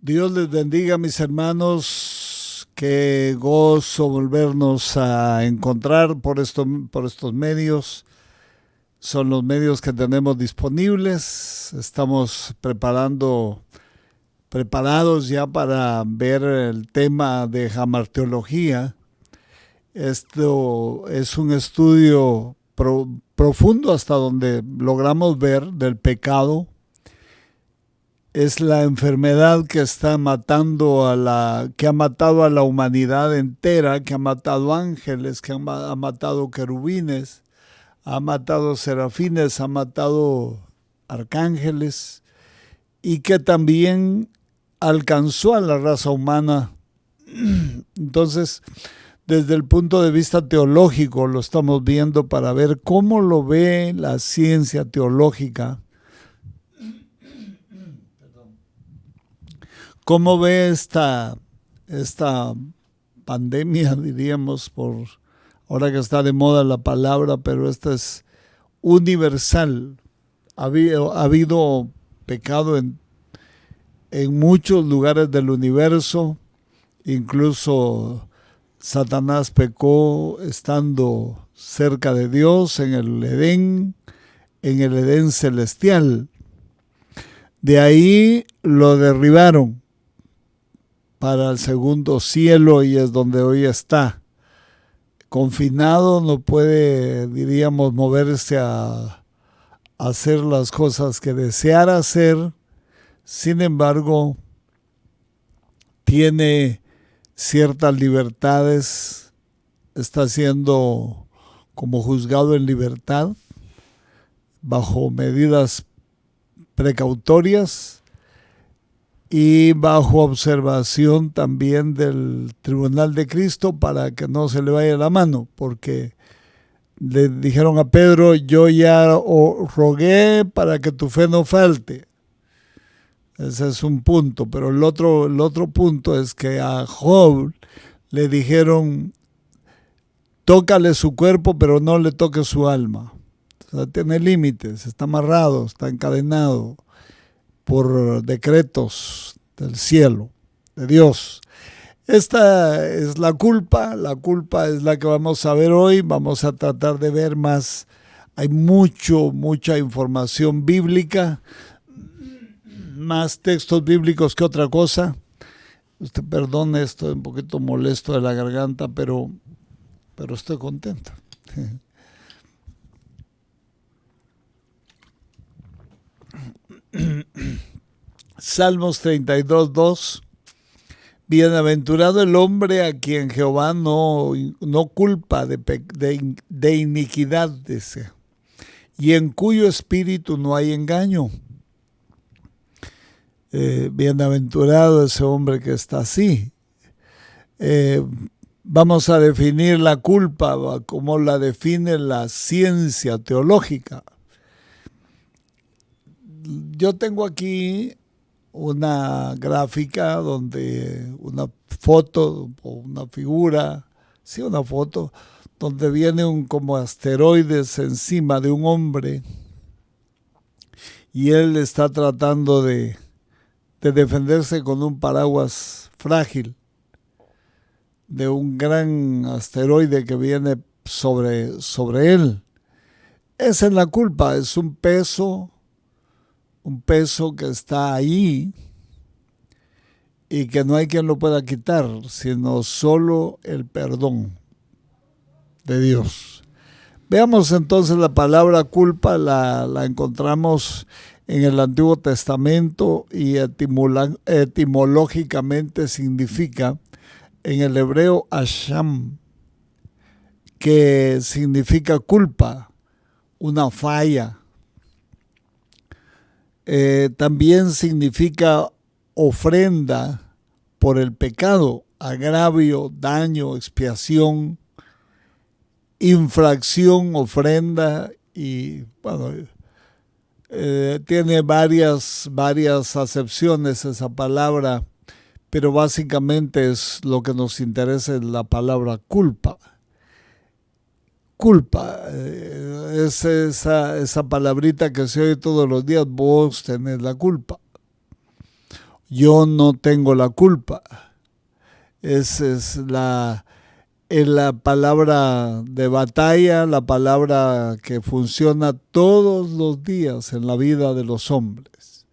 Dios les bendiga, mis hermanos. Qué gozo volvernos a encontrar por estos medios. Son los medios que tenemos disponibles. Estamos preparados ya para ver el tema de hamarteología. Esto es un estudio profundo hasta donde logramos ver del pecado. Es la enfermedad que está matando que ha matado a la humanidad entera, que ha matado ángeles, que ha matado querubines, ha matado serafines, ha matado arcángeles y que también alcanzó a la raza humana. Entonces, desde el punto de vista teológico lo estamos viendo para ver cómo lo ve la ciencia teológica. ¿Cómo ve esta pandemia, diríamos, por ahora que está de moda la palabra, pero esta es universal? Ha habido pecado en muchos lugares del universo, incluso Satanás pecó estando cerca de Dios en el Edén celestial. De ahí lo derribaron para el segundo cielo y es donde hoy está. Confinado, no puede, diríamos, moverse a hacer las cosas que deseara hacer. Sin embargo, tiene ciertas libertades, está siendo como juzgado en libertad, bajo medidas precautorias y bajo observación también del Tribunal de Cristo para que no se le vaya la mano, porque le dijeron a Pedro: yo ya rogué para que tu fe no falte. Ese es un punto, pero el otro punto es que a Job le dijeron: tócale su cuerpo, pero no le toques su alma. O sea, tiene límites, está amarrado, está encadenado por decretos del cielo, de Dios. Esta es la culpa es la que vamos a ver hoy. Vamos a tratar de ver más. Hay mucha información bíblica, más textos bíblicos que otra cosa. Usted perdone, estoy un poquito molesto de la garganta, pero estoy contento. Salmos 32:2. Bienaventurado el hombre a quien Jehová no culpa de iniquidad, dice, y en cuyo espíritu no hay engaño. Bienaventurado ese hombre que está así. Vamos a definir la culpa como la define la ciencia teológica. Yo tengo aquí una gráfica donde una foto o una figura, sí, una foto, donde viene como asteroides encima de un hombre y él está tratando de defenderse con un paraguas frágil de un gran asteroide que viene sobre él. Esa es la culpa, es un peso que está ahí y que no hay quien lo pueda quitar, sino solo el perdón de Dios. Veamos entonces la palabra culpa, la encontramos en el Antiguo Testamento y etimológicamente significa, en el hebreo, asham, que significa culpa, una falla. También significa ofrenda por el pecado, agravio, daño, expiación, infracción, ofrenda, y bueno, tiene varias acepciones esa palabra, pero básicamente es lo que nos interesa, es la palabra culpa. Culpa, es esa palabrita que se oye todos los días: vos tenés la culpa. yo no tengo la culpa. Esa es la palabra de batalla, la palabra que funciona todos los días en la vida de los hombres.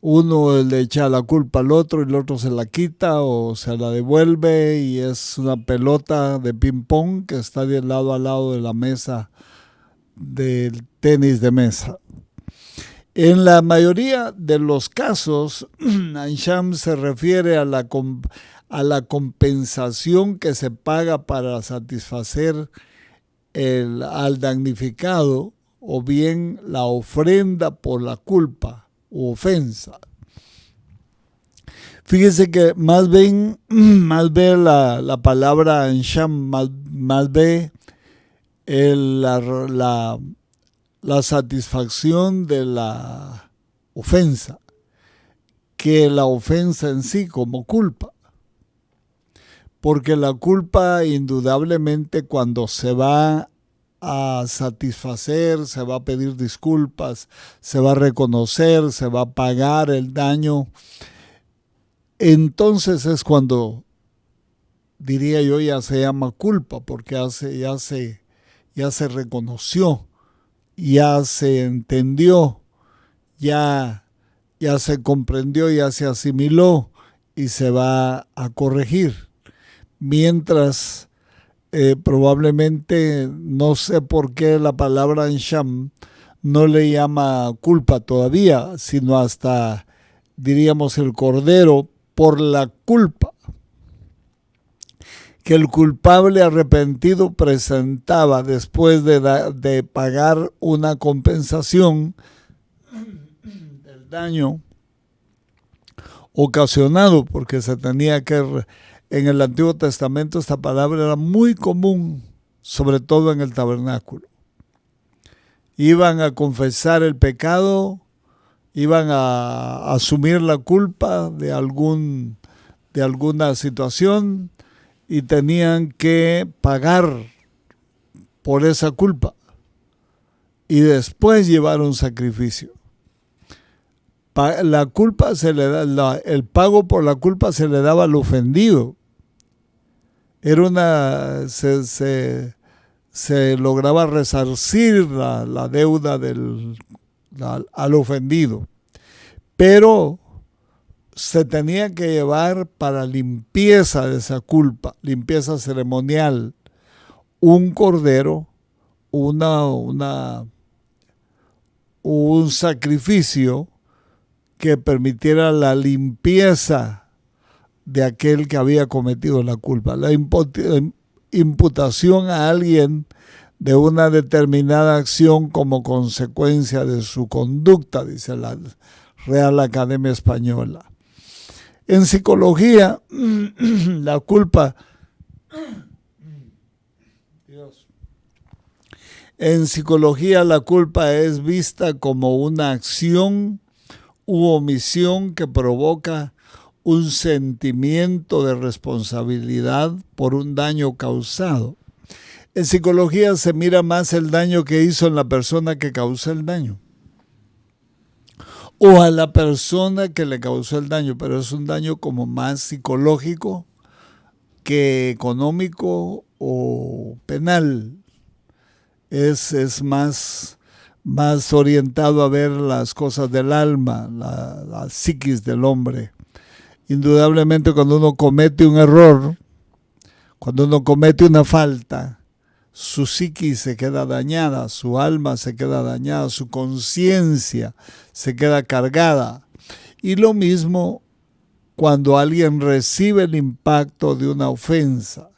Uno le echa la culpa al otro y el otro se la quita o se la devuelve, y es una pelota de ping-pong que está de lado a lado de la mesa del tenis de mesa. En la mayoría de los casos, Ansham se refiere a la compensación que se paga para satisfacer al damnificado, o bien la ofrenda por la culpa u ofensa. Fíjese que más ve la palabra Ansham, más ve la satisfacción de la ofensa que la ofensa en sí como culpa. Porque la culpa, indudablemente, cuando se va a satisfacer, se va a pedir disculpas, se va a reconocer, se va a pagar el daño, entonces es cuando, diría yo, ya se llama culpa, porque ya se reconoció, ya se entendió, ya se comprendió, ya se asimiló y se va a corregir. Mientras probablemente, no sé por qué la palabra Ansham no le llama culpa todavía, sino hasta, diríamos, el cordero por la culpa que el culpable arrepentido presentaba después de pagar una compensación del daño ocasionado, porque se tenía que... En el Antiguo Testamento esta palabra era muy común, sobre todo en el tabernáculo. Iban a confesar el pecado, iban a asumir la culpa de alguna situación y tenían que pagar por esa culpa y después llevar un sacrificio. La culpa se le da, el pago por la culpa se le daba al ofendido. Era se lograba resarcir la deuda al ofendido, pero se tenía que llevar para limpieza de esa culpa, limpieza ceremonial, un cordero, un sacrificio que permitiera la limpieza de aquel que había cometido la culpa, la imputación a alguien de una determinada acción como consecuencia de su conducta, dice la Real Academia Española. En psicología, la culpa, en psicología la culpa es vista como una acción u omisión que provoca un sentimiento de responsabilidad por un daño causado. En psicología se mira más el daño que hizo en la persona que causó el daño, o a la persona que le causó el daño, pero es un daño como más psicológico que económico o penal. Es más orientado a ver las cosas del alma, la psiquis del hombre. Indudablemente, cuando uno comete un error, cuando uno comete una falta, su psiquis se queda dañada, su alma se queda dañada, su conciencia se queda cargada. Y lo mismo cuando alguien recibe el impacto de una ofensa,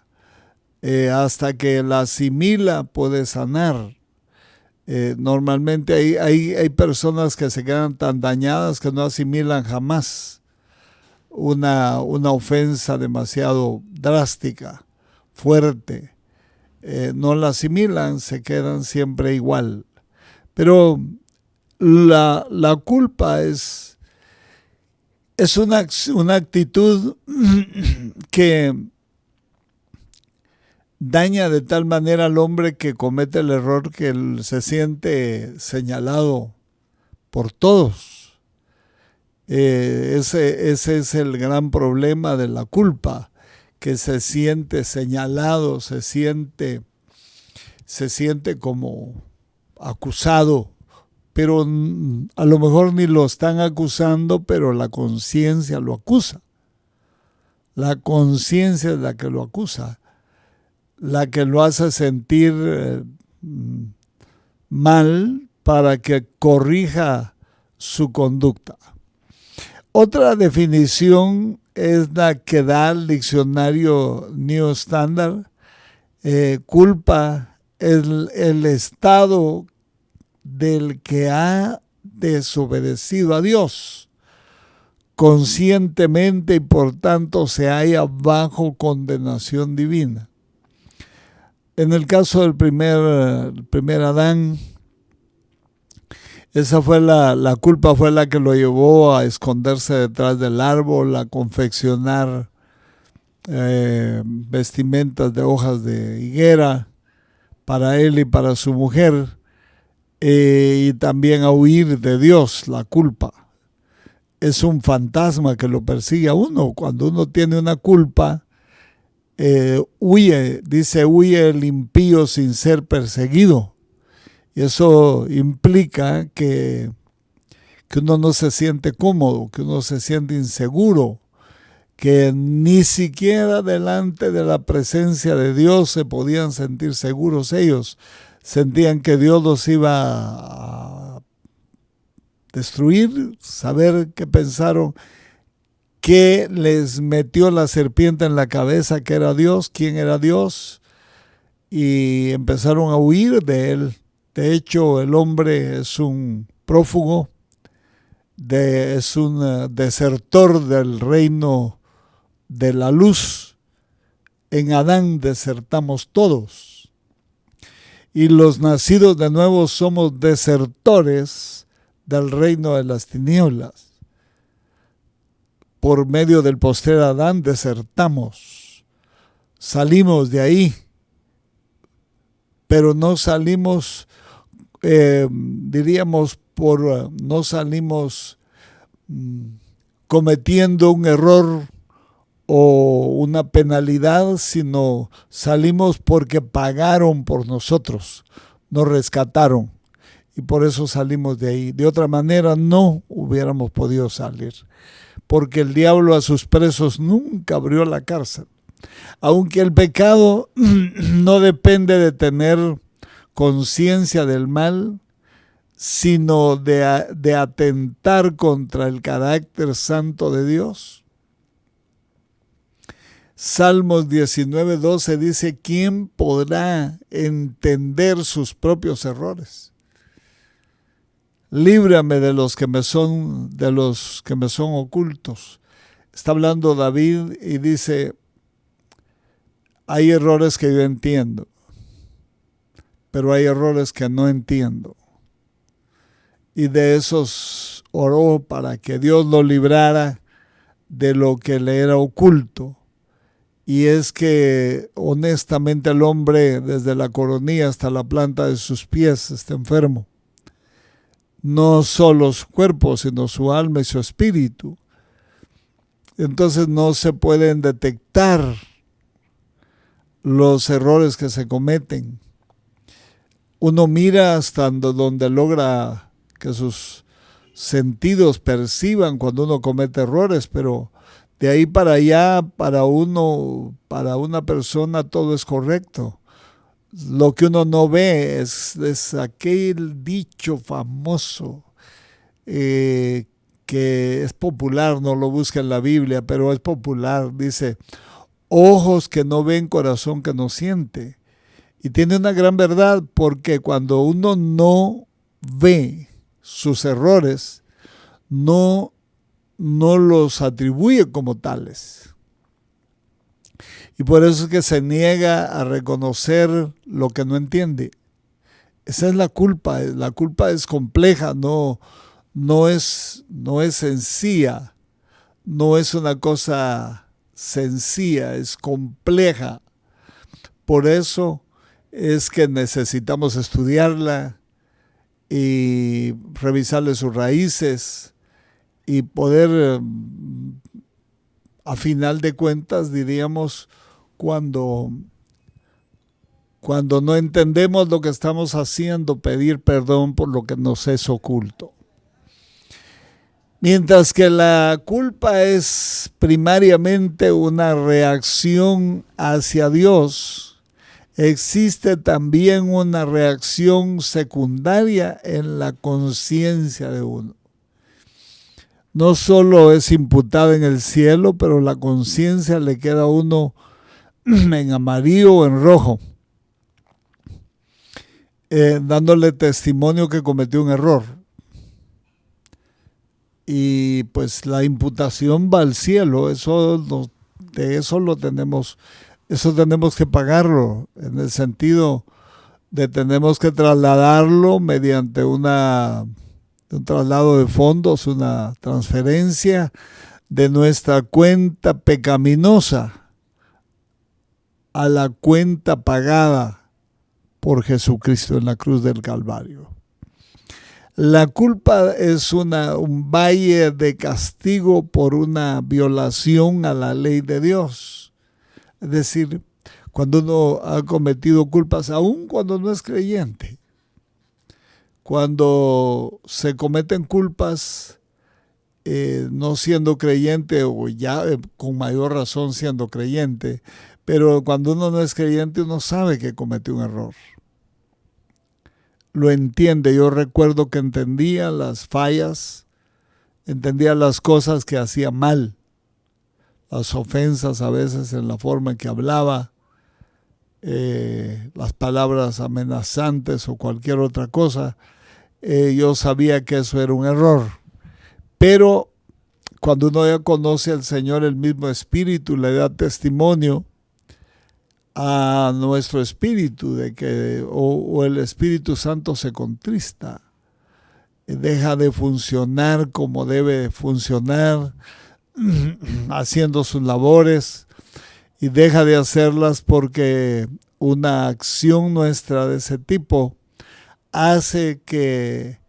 hasta que la asimila puede sanar. Normalmente hay personas que se quedan tan dañadas que no asimilan jamás una ofensa demasiado drástica, fuerte. No la asimilan, se quedan siempre igual. Pero la culpa es una actitud que daña de tal manera al hombre que comete el error que él se siente señalado por todos. Ese es el gran problema de la culpa, que se siente señalado, se siente como acusado, pero a lo mejor ni lo están acusando, pero la conciencia lo acusa. La conciencia es la que lo acusa, la que lo hace sentir mal para que corrija su conducta. Otra definición es la que da el diccionario New Standard. Culpa es el estado del que ha desobedecido a Dios conscientemente y por tanto se halla bajo condenación divina. En el caso del primer Adán, esa fue la culpa fue la que lo llevó a esconderse detrás del árbol, a confeccionar vestimentas de hojas de higuera para él y para su mujer, y también a huir de Dios. La culpa es un fantasma que lo persigue a uno. Cuando uno tiene una culpa, huye el impío sin ser perseguido. Y eso implica que uno no se siente cómodo, que uno se siente inseguro, que ni siquiera delante de la presencia de Dios se podían sentir seguros ellos. Sentían que Dios los iba a destruir. Saber qué pensaron, qué les metió la serpiente en la cabeza, que era Dios, quién era Dios, y empezaron a huir de él. De hecho, el hombre es un prófugo, es un desertor del reino de la luz. En Adán desertamos todos. Y los nacidos de nuevo somos desertores del reino de las tinieblas. Por medio del postrer Adán desertamos. Salimos de ahí. Pero no salimos, no salimos cometiendo un error o una penalidad, sino salimos porque pagaron por nosotros, nos rescataron y por eso salimos de ahí. De otra manera no hubiéramos podido salir, porque el diablo a sus presos nunca abrió la cárcel. Aunque el pecado no depende de tener conciencia del mal, sino de atentar contra el carácter santo de Dios. Salmos 19:12 dice: ¿quién podrá entender sus propios errores? Líbrame de los que me son ocultos. Está hablando David y dice: hay errores que yo entiendo, pero hay errores que no entiendo. Y de esos oró para que Dios lo librara de lo que le era oculto. Y es que honestamente el hombre, desde la coronilla hasta la planta de sus pies, está enfermo. No solo su cuerpo, sino su alma y su espíritu. Entonces no se pueden detectar los errores que se cometen. Uno mira hasta donde logra que sus sentidos perciban cuando uno comete errores, pero de ahí para allá, para una persona todo es correcto. Lo que uno no ve es aquel dicho famoso que es popular, no lo busca en la Biblia, pero es popular. Dice: ojos que no ven, corazón que no siente. Y tiene una gran verdad, porque cuando uno no ve sus errores, no los atribuye como tales. Y por eso es que se niega a reconocer lo que no entiende. Esa es la culpa. La culpa es compleja, no es sencilla, no es una cosa sencilla, es compleja. Por eso es que necesitamos estudiarla y revisarle sus raíces y poder, a final de cuentas, diríamos, cuando no entendemos lo que estamos haciendo, pedir perdón por lo que nos es oculto. Mientras que la culpa es primariamente una reacción hacia Dios, existe también una reacción secundaria en la conciencia de uno. No solo es imputada en el cielo, pero la conciencia le queda a uno en amarillo o en rojo, dándole testimonio que cometió un error. Y pues la imputación va al cielo, de eso tenemos que pagarlo, en el sentido de tenemos que trasladarlo mediante un traslado de fondos, una transferencia de nuestra cuenta pecaminosa a la cuenta pagada por Jesucristo en la cruz del Calvario. La culpa es un valle de castigo por una violación a la ley de Dios. Es decir, cuando uno ha cometido culpas, aun cuando no es creyente, cuando se cometen culpas no siendo creyente o ya con mayor razón siendo creyente, pero cuando uno no es creyente uno sabe que cometió un error. Lo entiende. Yo recuerdo que entendía las fallas, entendía las cosas que hacía mal, las ofensas a veces en la forma en que hablaba, las palabras amenazantes o cualquier otra cosa. Yo sabía que eso era un error. Pero cuando uno ya conoce al Señor, el mismo Espíritu le da testimonio a nuestro espíritu de que o el Espíritu Santo se contrista, deja de funcionar como debe funcionar, haciendo sus labores, y deja de hacerlas porque una acción nuestra de ese tipo hace que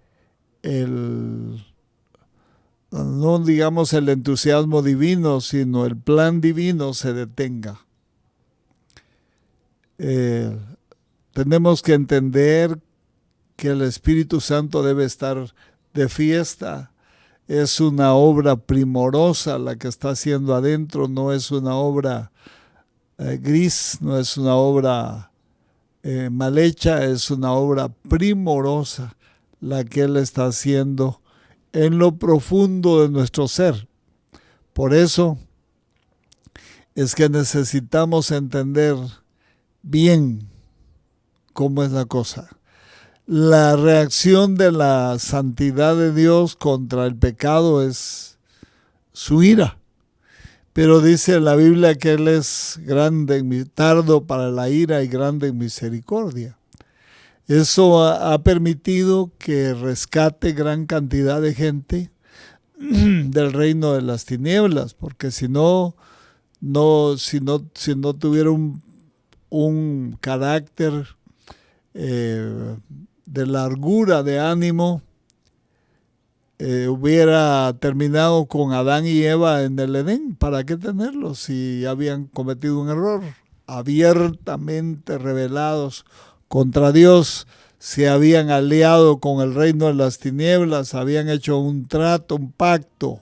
no digamos el entusiasmo divino, sino el plan divino se detenga. Tenemos que entender que el Espíritu Santo debe estar de fiesta. Es una obra primorosa la que está haciendo adentro, no es una obra gris, no es una obra mal hecha, es una obra primorosa la que Él está haciendo en lo profundo de nuestro ser. Por eso es que necesitamos entender bien cómo es la cosa. La reacción de la santidad de Dios contra el pecado es su ira. Pero dice la Biblia que Él es grande, tardo para la ira y grande en misericordia. Eso ha permitido que rescate gran cantidad de gente del reino de las tinieblas, porque si no tuviera un carácter de largura de ánimo, hubiera terminado con Adán y Eva en el Edén. ¿Para qué tenerlos si habían cometido un error? Abiertamente rebelados contra Dios, se habían aliado con el reino de las tinieblas, habían hecho un trato, un pacto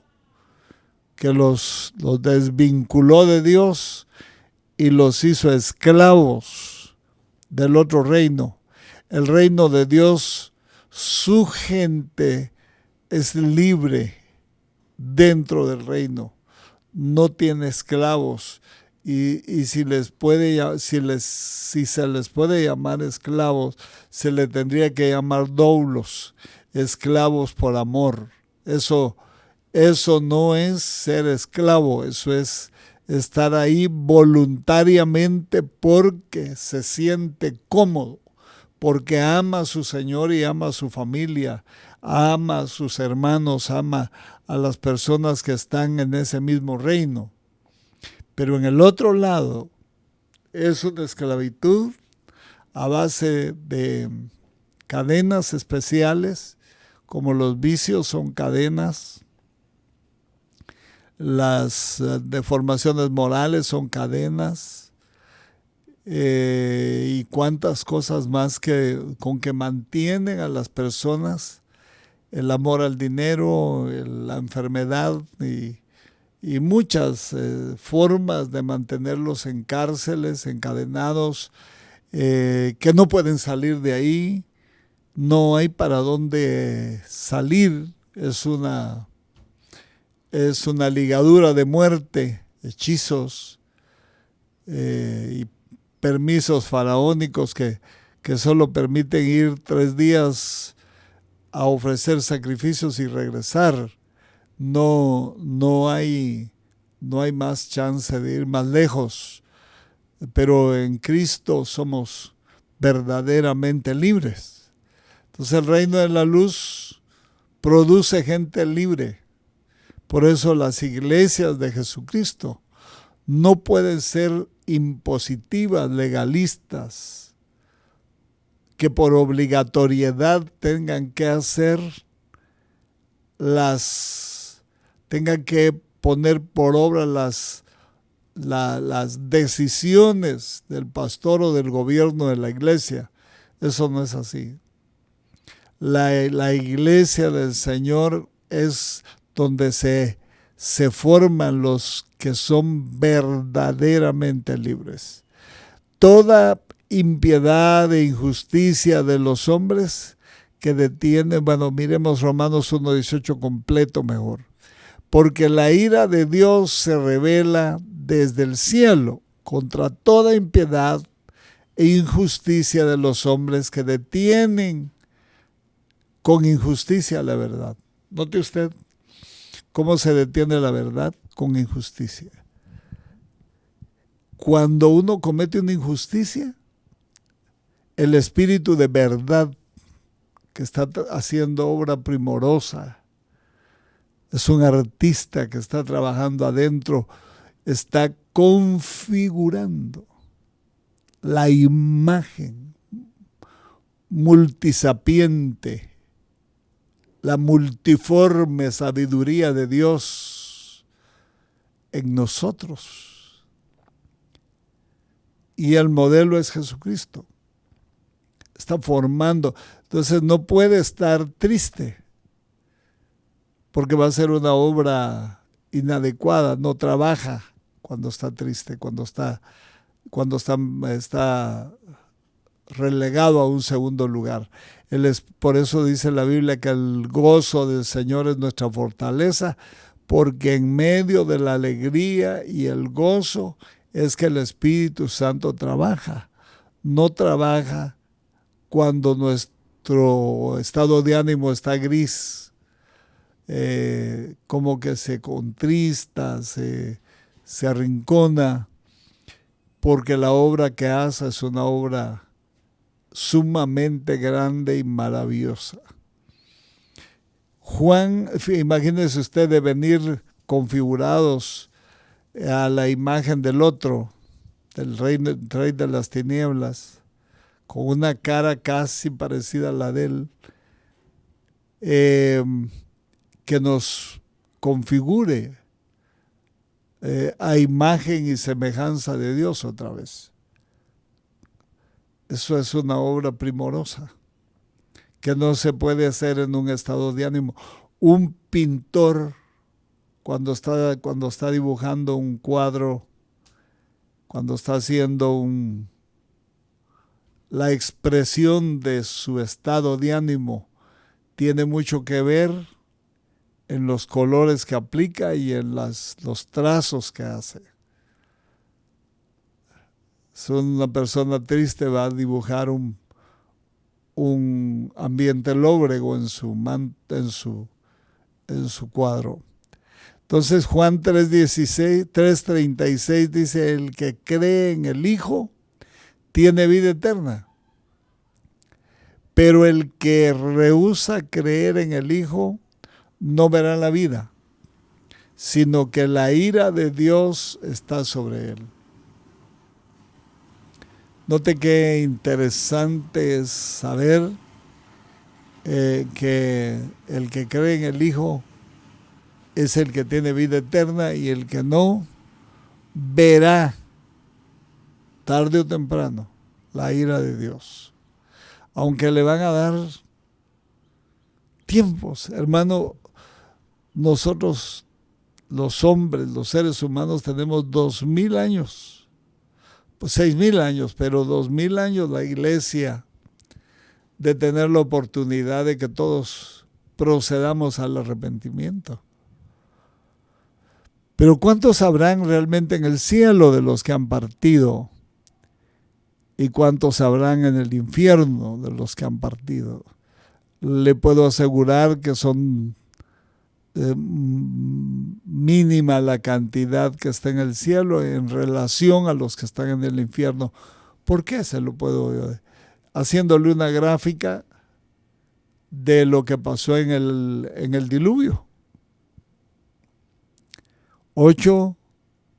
que los desvinculó de Dios y los hizo esclavos del otro reino. El reino de Dios, su gente es libre dentro del reino, no tiene esclavos, y si se les puede llamar esclavos, se le tendría que llamar doulos, esclavos por amor. Eso no es ser esclavo, eso es estar ahí voluntariamente porque se siente cómodo, porque ama a su Señor y ama a su familia, ama a sus hermanos, ama a las personas que están en ese mismo reino. Pero en el otro lado es una esclavitud a base de cadenas especiales, como los vicios son cadenas, Las deformaciones morales son cadenas, y cuántas cosas más con que mantienen a las personas, el amor al dinero, la enfermedad y muchas formas de mantenerlos en cárceles, encadenados, que no pueden salir de ahí, no hay para dónde salir, es una ligadura de muerte, hechizos y permisos faraónicos que solo permiten ir 3 días a ofrecer sacrificios y regresar. No hay más chance de ir más lejos, pero en Cristo somos verdaderamente libres. Entonces el reino de la luz produce gente libre. Por eso las iglesias de Jesucristo no pueden ser impositivas, legalistas, que por obligatoriedad tengan que poner por obra las decisiones del pastor o del gobierno de la iglesia. Eso no es así. La iglesia del Señor es donde se forman los que son verdaderamente libres. Toda impiedad e injusticia de los hombres que detienen, miremos Romanos 1:18 completo mejor. Porque la ira de Dios se revela desde el cielo contra toda impiedad e injusticia de los hombres que detienen con injusticia la verdad. Note usted cómo se detiene la verdad con injusticia. Cuando uno comete una injusticia, el espíritu de verdad que está haciendo obra primorosa, es un artista que está trabajando adentro, está configurando la imagen multisapiente, la multiforme sabiduría de Dios en nosotros. Y el modelo es Jesucristo. Está formando. Entonces no puede estar triste, porque va a ser una obra inadecuada. No trabaja cuando está triste, cuando está relegado a un segundo lugar. Por eso dice la Biblia que el gozo del Señor es nuestra fortaleza, porque en medio de la alegría y el gozo es que el Espíritu Santo trabaja. No trabaja cuando nuestro estado de ánimo está gris, como que se contrista, se arrincona, porque la obra que hace es una obra sumamente grande y maravillosa. Juan, imagínese usted de venir configurados a la imagen del otro, del rey de las tinieblas, con una cara casi parecida a la de él, que nos configure a imagen y semejanza de Dios otra vez. Eso es una obra primorosa que no se puede hacer en un estado de ánimo. Un pintor, cuando está dibujando un cuadro, cuando está haciendo la expresión de su estado de ánimo, tiene mucho que ver en los colores que aplica y en los trazos que hace. Si una persona triste va a dibujar un ambiente lóbrego en su cuadro. Entonces Juan 3:36 dice: el que cree en el Hijo tiene vida eterna, pero el que rehúsa creer en el Hijo no verá la vida, sino que la ira de Dios está sobre él. Note qué interesante es saber que el que cree en el Hijo es el que tiene vida eterna, y el que no verá tarde o temprano la ira de Dios. Aunque le van a dar tiempos, hermano, nosotros los hombres, los seres humanos, tenemos 2000 años, pues 6000 años, pero 2000 años la iglesia de tener la oportunidad de que todos procedamos al arrepentimiento. Pero ¿cuántos habrán realmente en el cielo de los que han partido? ¿Y cuántos habrán en el infierno de los que han partido? Le puedo asegurar que son mínima la cantidad que está en el cielo en relación a los que están en el infierno. ¿Por qué? Se lo puedo haciéndole una gráfica de lo que pasó en el diluvio. 8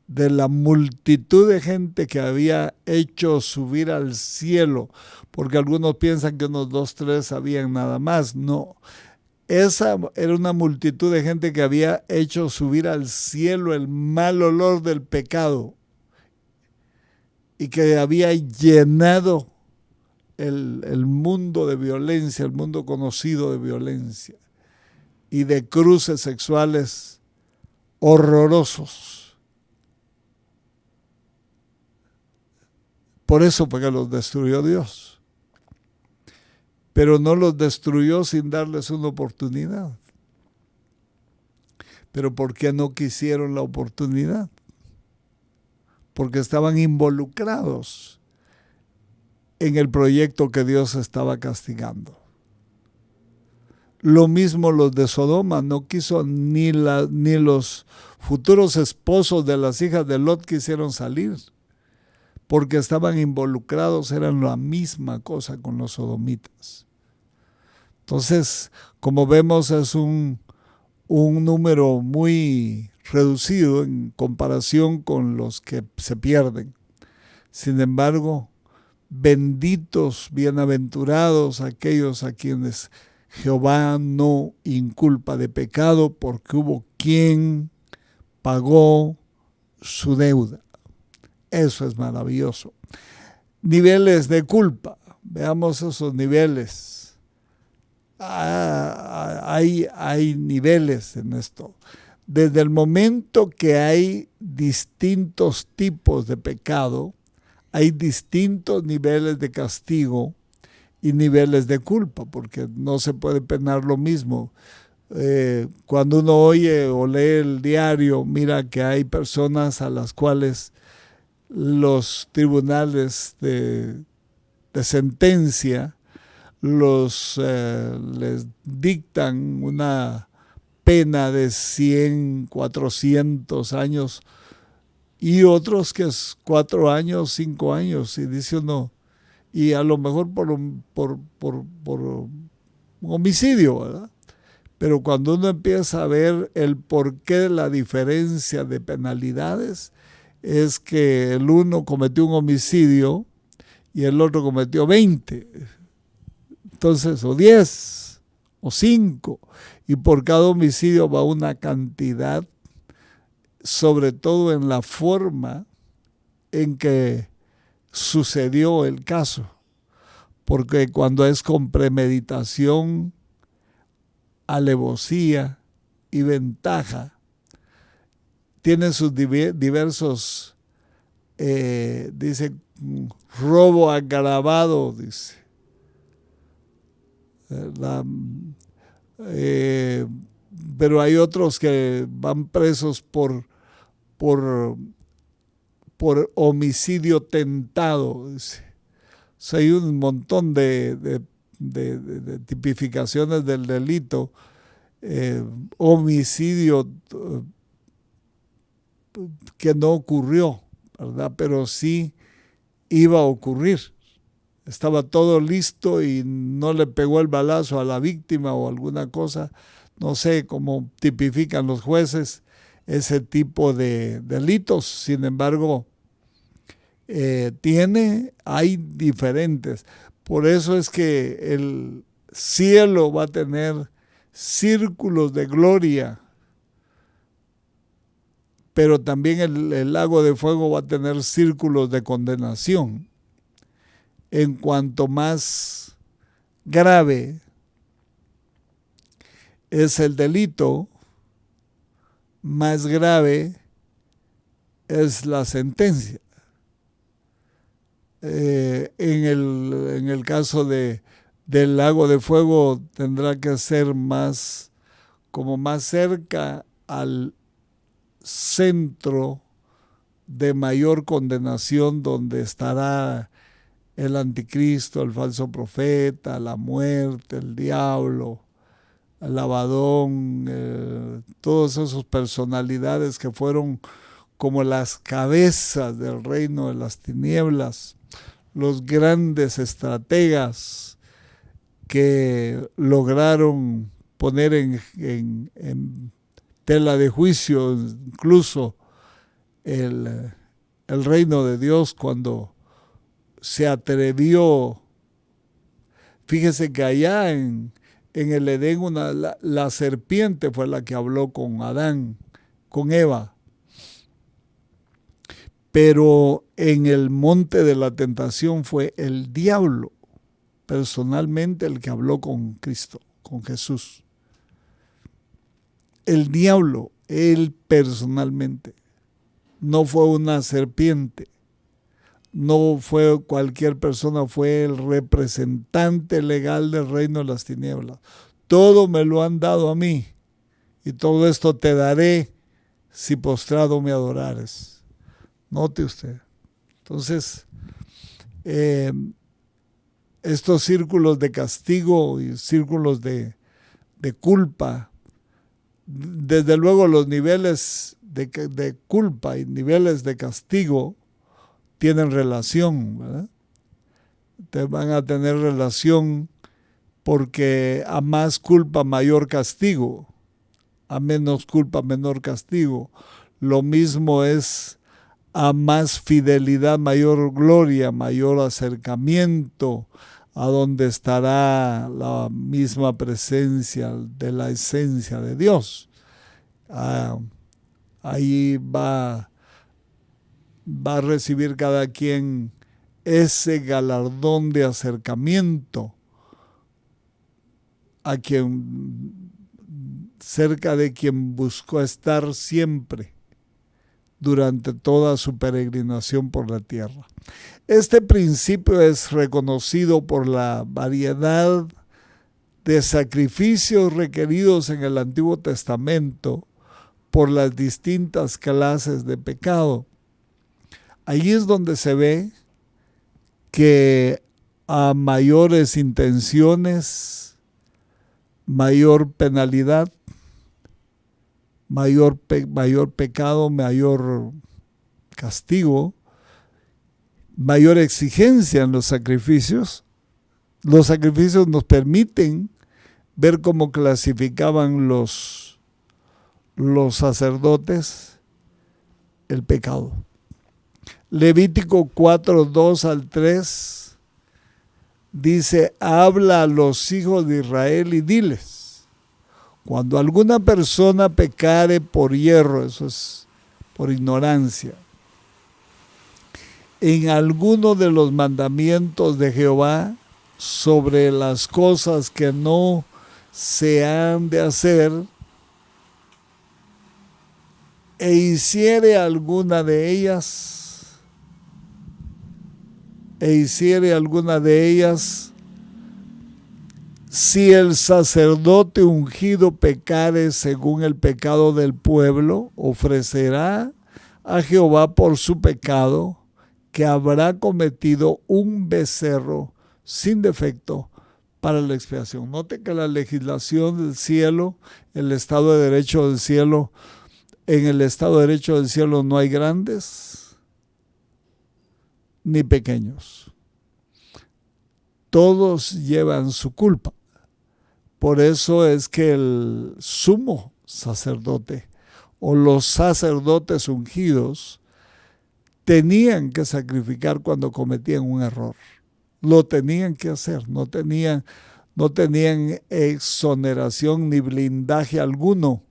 de la multitud de gente que había hecho subir al cielo, porque algunos piensan que unos 2, 3 habían nada más. No, esa era una multitud de gente que había hecho subir al cielo el mal olor del pecado y que había llenado el mundo de violencia, el mundo conocido de violencia y de cruces sexuales horrorosos. Por eso fue que los destruyó Dios. Pero no los destruyó sin darles una oportunidad. ¿Pero por qué no quisieron la oportunidad? Porque estaban involucrados en el proyecto que Dios estaba castigando. Lo mismo los de Sodoma, no quiso ni los futuros esposos de las hijas de Lot quisieron salir, porque estaban involucrados, eran la misma cosa con los sodomitas. Entonces, como vemos, es un número muy reducido en comparación con los que se pierden. Sin embargo, benditos, bienaventurados aquellos a quienes Jehová no inculpa de pecado, porque hubo quien pagó su deuda. Eso es maravilloso. Niveles de culpa. Veamos esos niveles. Hay niveles en esto. Desde el momento que hay distintos tipos de pecado, hay distintos niveles de castigo y niveles de culpa, porque no se puede penar lo mismo. Cuando uno oye o lee el diario, mira que hay personas a las cuales los tribunales de sentencia les dictan una pena de 100, 400 años y otros que es 4 años, 5 años, y dice uno, y a lo mejor por un homicidio, ¿verdad? Pero cuando uno empieza a ver el porqué de la diferencia de penalidades, es que el uno cometió un homicidio y el otro cometió 20. Entonces, o 10, o 5. Y por cada homicidio va una cantidad, sobre todo en la forma en que sucedió el caso. Porque cuando es con premeditación, alevosía y ventaja, tienen sus diversos, dice, robo agravado, dice. Pero hay otros que van presos por homicidio tentado, dice. O sea, hay un montón de tipificaciones del delito. Homicidio que no ocurrió, ¿verdad? Pero sí iba a ocurrir. Estaba todo listo y no le pegó el balazo a la víctima o alguna cosa. No sé cómo tipifican los jueces ese tipo de delitos. Sin embargo, hay diferentes. Por eso es que el cielo va a tener círculos de gloria pero también el lago de fuego va a tener círculos de condenación. En cuanto más grave es el delito, más grave es la sentencia. En el caso del lago de fuego tendrá que ser más cerca al centro de mayor condenación, donde estará el anticristo, el falso profeta, la muerte, el diablo, el Abadón, todas esas personalidades que fueron como las cabezas del reino de las tinieblas, los grandes estrategas que lograron poner en tela de juicio incluso el reino de Dios cuando se atrevió. Fíjese que allá en el Edén la serpiente fue la que habló con Adán, con Eva. Pero en el monte de la tentación fue el diablo personalmente el que habló con Cristo, con Jesús. El diablo, él personalmente. No fue una serpiente, no fue cualquier persona, fue el representante legal del reino de las tinieblas. Todo me lo han dado a mí, y todo esto te daré si postrado me adorares. Note usted. Entonces, estos círculos de castigo y círculos de culpa, desde luego los niveles de culpa y niveles de castigo tienen relación, ¿verdad? Van a tener relación porque a más culpa, mayor castigo, a menos culpa, menor castigo. Lo mismo es a más fidelidad, mayor gloria, mayor acercamiento a donde estará la misma presencia de la esencia de Dios. Ahí va a recibir cada quien ese galardón de acercamiento a quien, cerca de quien buscó estar siempre durante toda su peregrinación por la tierra. Este principio es reconocido por la variedad de sacrificios requeridos en el Antiguo Testamento por las distintas clases de pecado. Allí es donde se ve que a mayores intenciones, mayor penalidad, mayor pecado, mayor castigo, mayor exigencia en los sacrificios. Los sacrificios nos permiten ver cómo clasificaban los sacerdotes el pecado. Levítico 4, 2 al 3 dice: habla a los hijos de Israel y diles: cuando alguna persona pecare por hierro, eso es por ignorancia, en alguno de los mandamientos de Jehová sobre las cosas que no se han de hacer, e hiciere alguna de ellas, si el sacerdote ungido pecare según el pecado del pueblo, ofrecerá a Jehová por su pecado que habrá cometido un becerro sin defecto para la expiación. Note que la legislación del cielo, el Estado de Derecho del cielo, en el Estado de Derecho del cielo no hay grandes ni pequeños. Todos llevan su culpa. Por eso es que el sumo sacerdote o los sacerdotes ungidos tenían que sacrificar cuando cometían un error. Lo tenían que hacer, no tenían exoneración ni blindaje alguno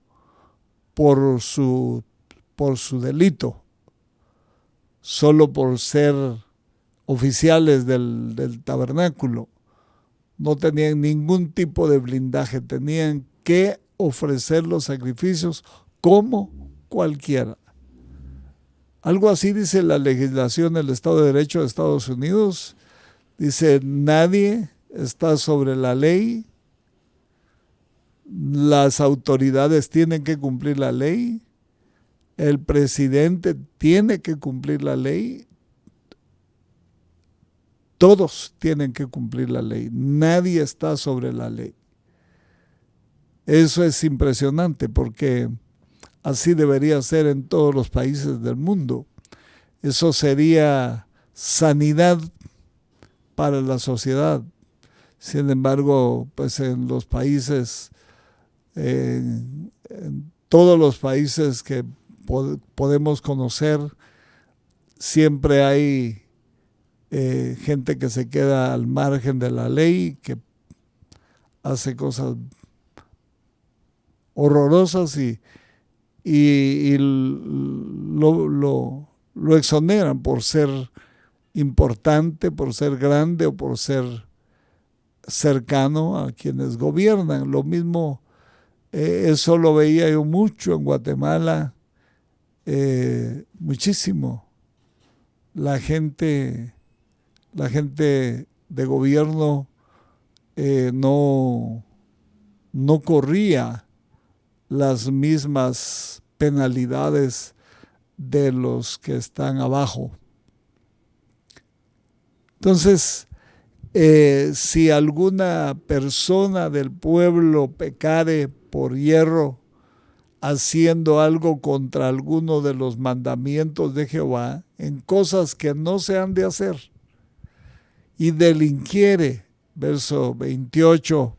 por su por su delito, solo por ser oficiales del tabernáculo. No tenían ningún tipo de blindaje, tenían que ofrecer los sacrificios como cualquiera. Algo así dice la legislación del Estado de Derecho de Estados Unidos. Dice, nadie está sobre la ley, las autoridades tienen que cumplir la ley, el presidente tiene que cumplir la ley, todos tienen que cumplir la ley, nadie está sobre la ley. Eso es impresionante porque así debería ser en todos los países del mundo. Eso sería sanidad para la sociedad. Sin embargo, pues en los países, en todos los países que podemos conocer, siempre hay gente que se queda al margen de la ley, que hace cosas horrorosas y lo exoneran por ser importante, por ser grande o por ser cercano a quienes gobiernan. Lo mismo, eso lo veía yo mucho en Guatemala, muchísimo. La gente de gobierno no corría las mismas penalidades de los que están abajo. Entonces, si alguna persona del pueblo pecare por hierro, haciendo algo contra alguno de los mandamientos de Jehová, en cosas que no se han de hacer, y delinquiere, verso 28,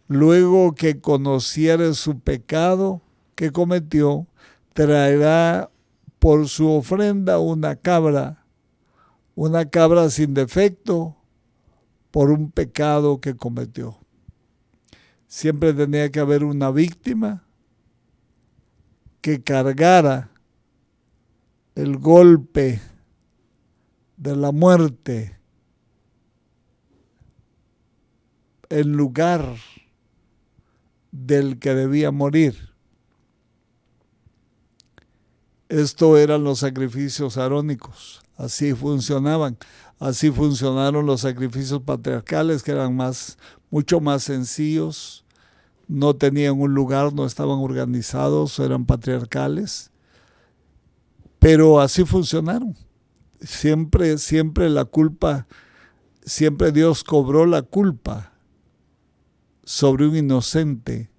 luego que conociere su pecado que cometió, traerá por su ofrenda una cabra sin defecto, por un pecado que cometió. Siempre tenía que haber una víctima que cargara el golpe de la muerte en lugar del que debía morir. Esto eran los sacrificios arónicos, así funcionaban. Así funcionaron los sacrificios patriarcales, que eran mucho más sencillos, no tenían un lugar, no estaban organizados, eran patriarcales, pero así funcionaron. Siempre la culpa, siempre Dios cobró la culpa sobre un inocente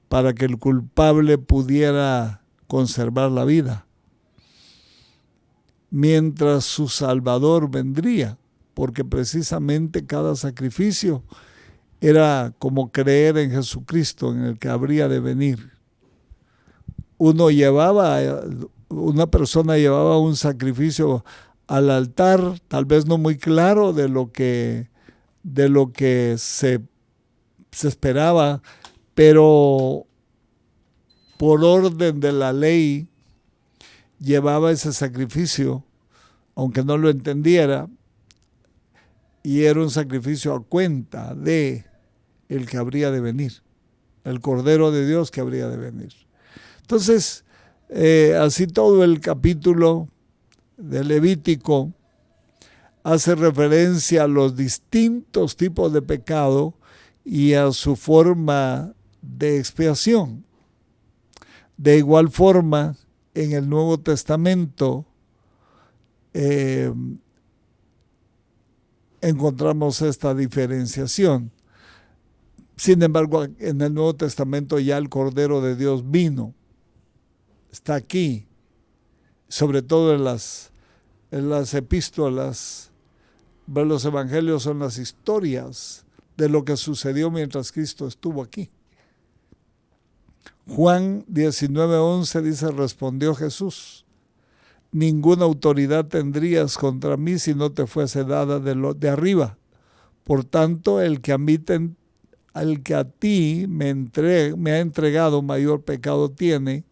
para que el culpable pudiera conservar la vida, mientras su Salvador vendría, porque precisamente cada sacrificio era como creer en Jesucristo, en el que habría de venir. Una persona llevaba un sacrificio al altar, tal vez no muy claro de lo que se esperaba, pero por orden de la ley llevaba ese sacrificio, aunque no lo entendiera, y era un sacrificio a cuenta de el que habría de venir, el Cordero de Dios que habría de venir. Entonces, así todo el capítulo de Levítico hace referencia a los distintos tipos de pecado y a su forma de expiación. De igual forma, en el Nuevo Testamento encontramos esta diferenciación. Sin embargo, en el Nuevo Testamento ya el Cordero de Dios vino, está aquí, sobre todo en las epístolas. Los evangelios son las historias de lo que sucedió mientras Cristo estuvo aquí. Juan 19:11 dice, respondió Jesús, ninguna autoridad tendrías contra mí si no te fuese dada de arriba. Por tanto, el que a ti me ha entregado mayor pecado tiene,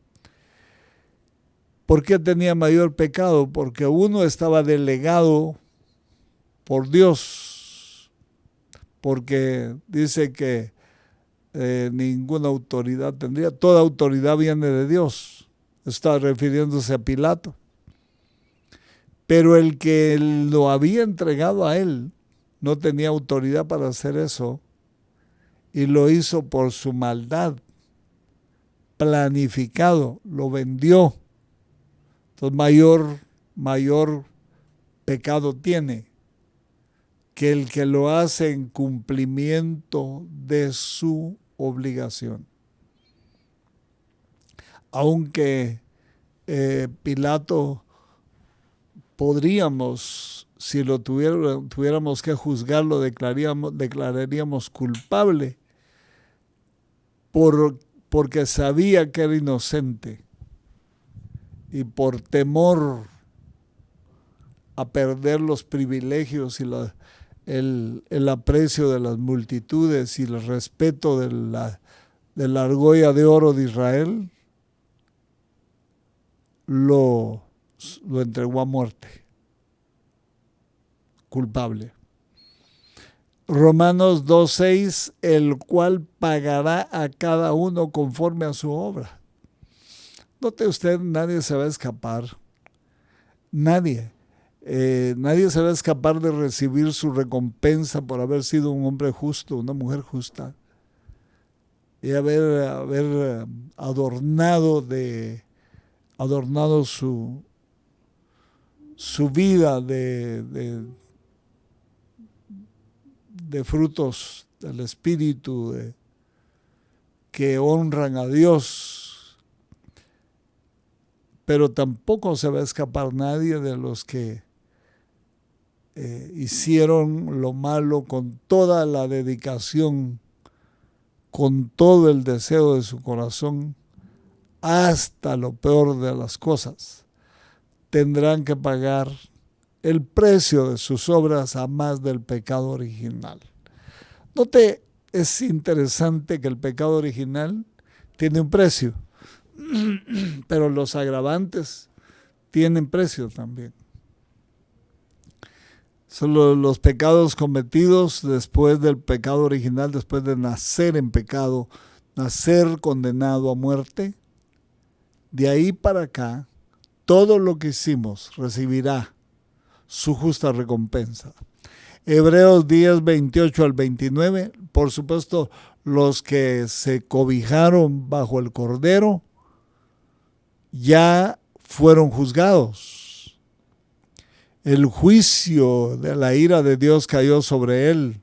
¿Por qué tenía mayor pecado? Porque uno estaba delegado por Dios, porque dice que ninguna autoridad tendría, toda autoridad viene de Dios. Está refiriéndose a Pilato. Pero el que lo había entregado a él no tenía autoridad para hacer eso y lo hizo por su maldad, planificado, lo vendió. Entonces mayor pecado tiene que el que lo hace en cumplimiento de su obligación. Aunque Pilato podríamos, si lo tuviéramos que juzgarlo, declararíamos culpable porque sabía que era inocente y por temor a perder los privilegios y el aprecio de las multitudes y el respeto de la argolla de oro de Israel, lo entregó a muerte, culpable. Romanos 2:6, el cual pagará a cada uno conforme a su obra. Note usted, nadie se va a escapar, nadie se va a escapar de recibir su recompensa por haber sido un hombre justo, una mujer justa, y haber adornado su vida de frutos del Espíritu que honran a Dios. Pero tampoco se va a escapar nadie de los que hicieron lo malo con toda la dedicación, con todo el deseo de su corazón, hasta lo peor de las cosas. Tendrán que pagar el precio de sus obras a más del pecado original. Note, es interesante que el pecado original tiene un precio, pero los agravantes tienen precio también. Son los pecados cometidos después del pecado original, después de nacer en pecado, nacer condenado a muerte. De ahí para acá, todo lo que hicimos recibirá su justa recompensa. Hebreos 10, 28 al 29, por supuesto, los que se cobijaron bajo el Cordero ya fueron juzgados. El juicio de la ira de Dios cayó sobre él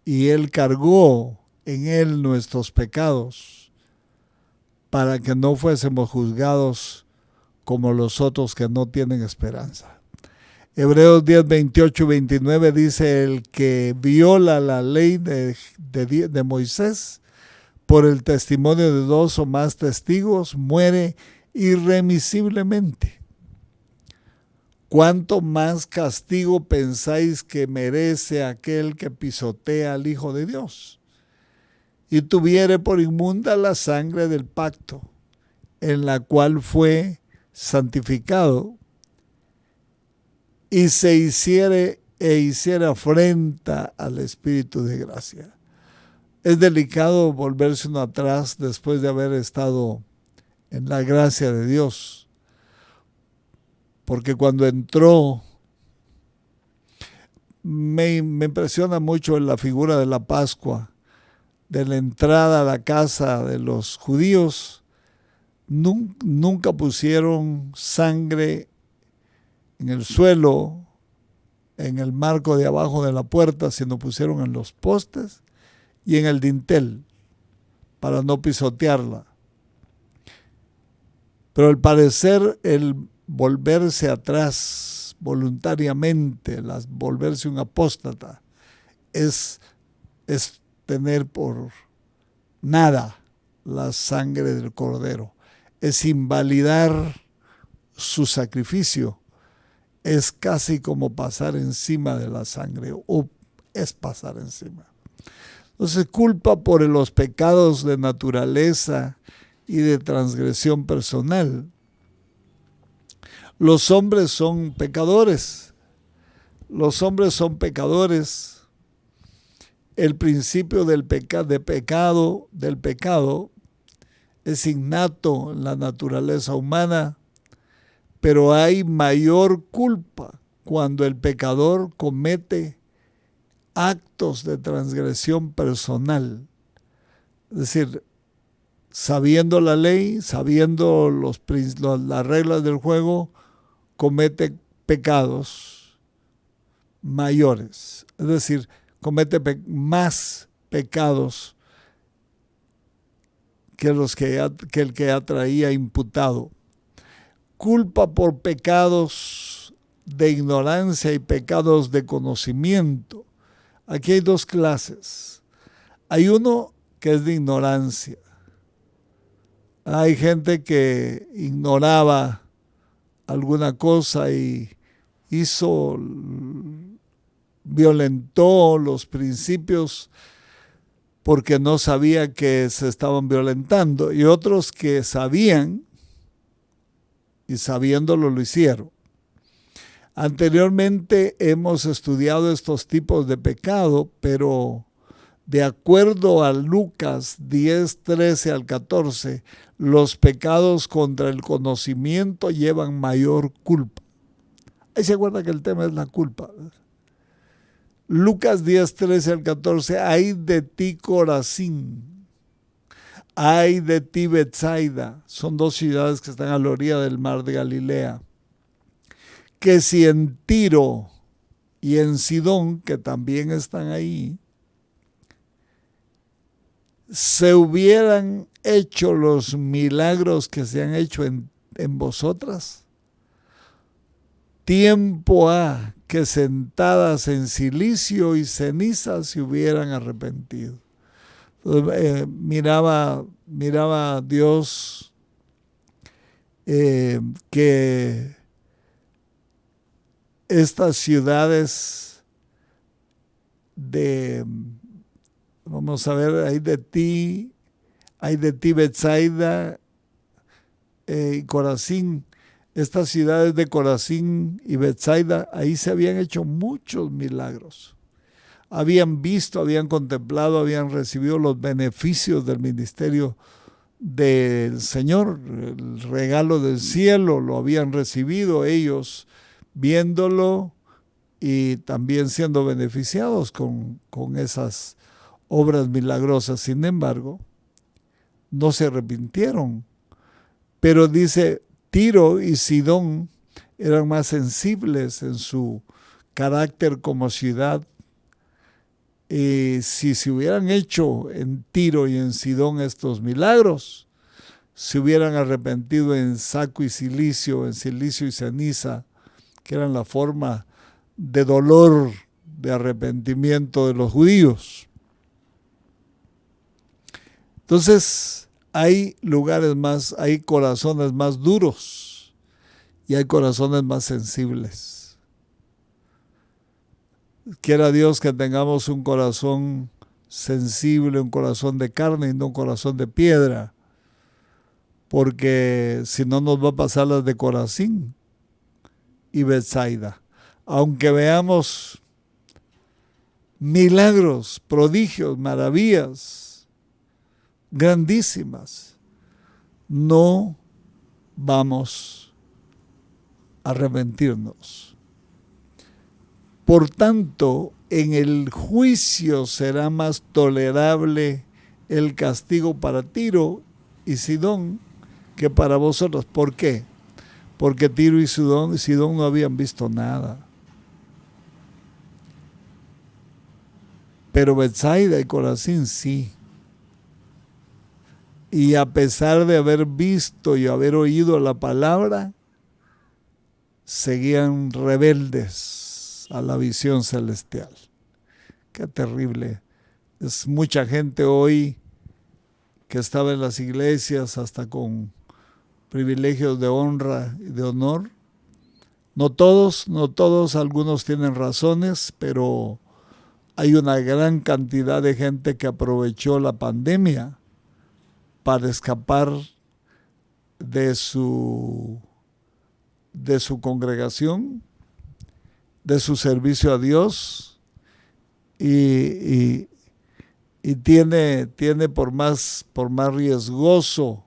y él cargó en él nuestros pecados para que no fuésemos juzgados como los otros que no tienen esperanza. Hebreos 10, 28 y 29 dice: el que viola la ley de Moisés por el testimonio de 2 o más testigos muere irremisiblemente. ¿Cuánto más castigo pensáis que merece aquel que pisotea al Hijo de Dios y tuviere por inmunda la sangre del pacto, en la cual fue santificado, y se hiciera afrenta al Espíritu de gracia? Es delicado volverse uno atrás después de haber estado en la gracia de Dios, porque cuando entró, me impresiona mucho la figura de la Pascua, de la entrada a la casa de los judíos. Nunca pusieron sangre en el suelo, en el marco de abajo de la puerta, sino pusieron en los postes y en el dintel para no pisotearla. Pero al parecer el volverse atrás voluntariamente, volverse un apóstata, es tener por nada la sangre del Cordero, es invalidar su sacrificio, es casi como pasar encima de la sangre, o es pasar encima. Entonces, culpa por los pecados de naturaleza y de transgresión personal Los hombres son pecadores. Los hombres son pecadores. El principio del pecado es innato en la naturaleza humana, pero hay mayor culpa cuando el pecador comete actos de transgresión personal. Es decir, sabiendo la ley, sabiendo las reglas del juego, comete pecados mayores. Es decir, comete más pecados que el que ya traía imputado. Culpa por pecados de ignorancia y pecados de conocimiento. Aquí hay dos clases. Hay uno que es de ignorancia. Hay gente que ignoraba alguna cosa y violentó los principios porque no sabía que se estaban violentando, y otros que sabían y sabiéndolo lo hicieron. Anteriormente hemos estudiado estos tipos de pecado, pero de acuerdo a Lucas 10, 13 al 14, los pecados contra el conocimiento llevan mayor culpa. Ahí se acuerda que el tema es la culpa. Lucas 10, 13 al 14, ay de ti Corazín, ay de ti Betsaida, son dos ciudades que están a la orilla del mar de Galilea, que si en Tiro y en Sidón, que también están ahí, se hubieran hecho los milagros que se han hecho en vosotras, tiempo ha que sentadas en silicio y ceniza se hubieran arrepentido. Entonces, miraba Dios que estas ciudades vamos a ver, hay de ti Betsaida y Corazín. Estas ciudades de Corazín y Betsaida, ahí se habían hecho muchos milagros. Habían visto, habían contemplado, habían recibido los beneficios del ministerio del Señor, el regalo del cielo, lo habían recibido ellos viéndolo y también siendo beneficiados con esas obras milagrosas. Sin embargo, no se arrepintieron. Pero dice, Tiro y Sidón eran más sensibles en su carácter como ciudad. Si se hubieran hecho en Tiro y en Sidón estos milagros, se hubieran arrepentido en saco y silicio, en silicio y ceniza, que eran la forma de dolor, de arrepentimiento de los judíos. Entonces, hay hay corazones más duros y hay corazones más sensibles. Quiera Dios que tengamos un corazón sensible, un corazón de carne y no un corazón de piedra, porque si no nos va a pasar las de Corazín y Betsaida. Aunque veamos milagros, prodigios, maravillas grandísimas, no vamos a arrepentirnos. Por tanto, en el juicio será más tolerable el castigo para Tiro y Sidón que para vosotros. ¿Por qué? Porque Tiro y Sidón no habían visto nada. Pero Betsaida y Corazín sí. Y a pesar de haber visto y haber oído la palabra, seguían rebeldes a la visión celestial. Qué terrible. Es mucha gente hoy que estaba en las iglesias hasta con privilegios de honra y de honor. No todos, algunos tienen razones, pero hay una gran cantidad de gente que aprovechó la pandemia para escapar de de su congregación, de su servicio a Dios, y tiene por más riesgosa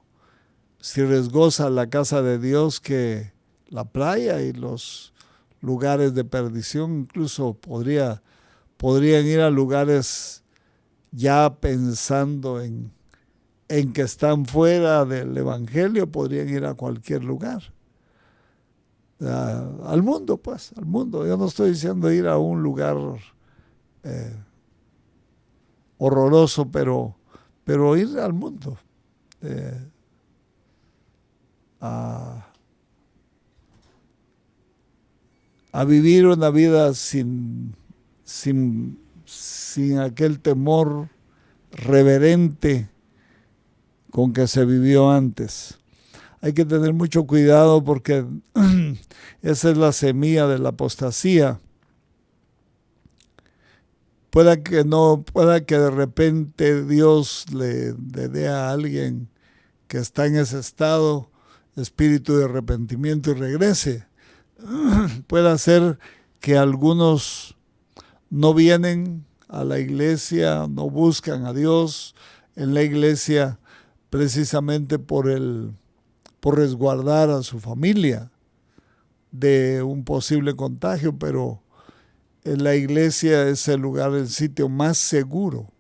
la casa de Dios que la playa y los lugares de perdición. Incluso podrían ir a lugares ya pensando en que están fuera del evangelio, podrían ir a cualquier lugar. Al mundo, pues, al mundo. Yo no estoy diciendo ir a un lugar horroroso, pero ir al mundo. A vivir una vida sin aquel temor reverente con que se vivió antes. Hay que tener mucho cuidado porque esa es la semilla de la apostasía. Pueda que de repente Dios le dé a alguien que está en ese estado espíritu de arrepentimiento y regrese. Puede ser que algunos no vienen a la iglesia, no buscan a Dios en la iglesia precisamente por resguardar a su familia de un posible contagio, pero en la iglesia es el lugar, el sitio más seguro,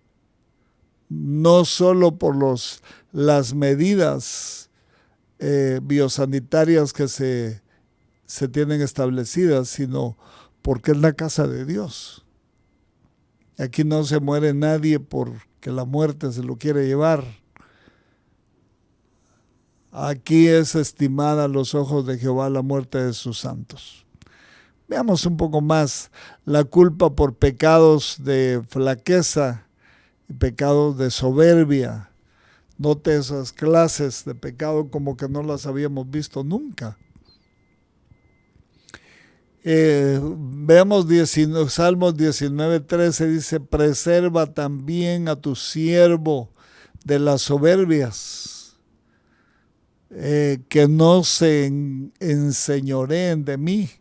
no solo por las medidas biosanitarias que se tienen establecidas, sino porque es la casa de Dios. Aquí no se muere nadie porque la muerte se lo quiere llevar. Aquí es estimada a los ojos de Jehová la muerte de sus santos. Veamos un poco más la culpa por pecados de flaqueza y pecados de soberbia. Note esas clases de pecado como que no las habíamos visto nunca. Veamos Salmos 19:13, dice: preserva también a tu siervo de las soberbias, que no se enseñoreen de mí,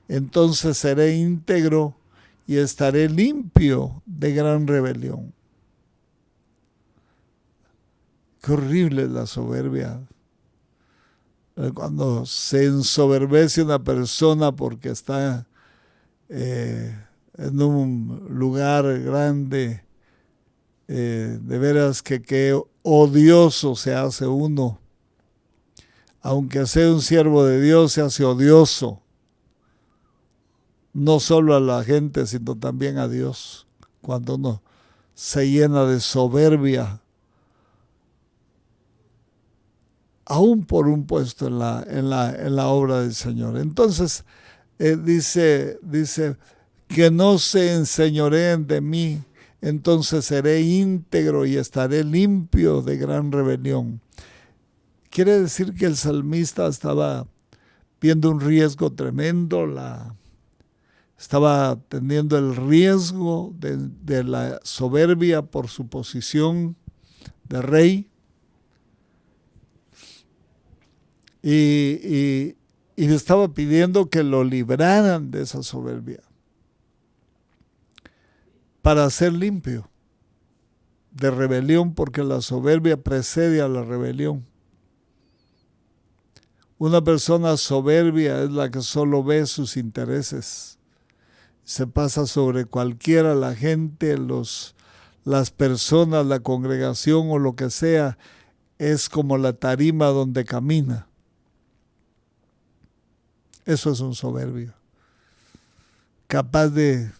entonces seré íntegro y estaré limpio de gran rebelión. Qué horrible es la soberbia. Cuando se ensoberbece una persona porque está en un lugar grande, de veras que odioso se hace uno. Aunque sea un siervo de Dios, se hace odioso. No solo a la gente, sino también a Dios. Cuando uno se llena de soberbia, aún por un puesto en la obra del Señor. Entonces, dice que no se enseñoreen de mí, entonces seré íntegro y estaré limpio de gran rebelión. Quiere decir que el salmista estaba viendo un riesgo tremendo, estaba teniendo el riesgo de la soberbia por su posición de rey. Y le estaba pidiendo que lo libraran de esa soberbia para ser limpio de rebelión, porque la soberbia precede a la rebelión. Una persona soberbia es la que solo ve sus intereses, se pasa sobre cualquiera, la gente, las personas, la congregación o lo que sea, es como la tarima donde camina. Eso es un soberbio, capaz de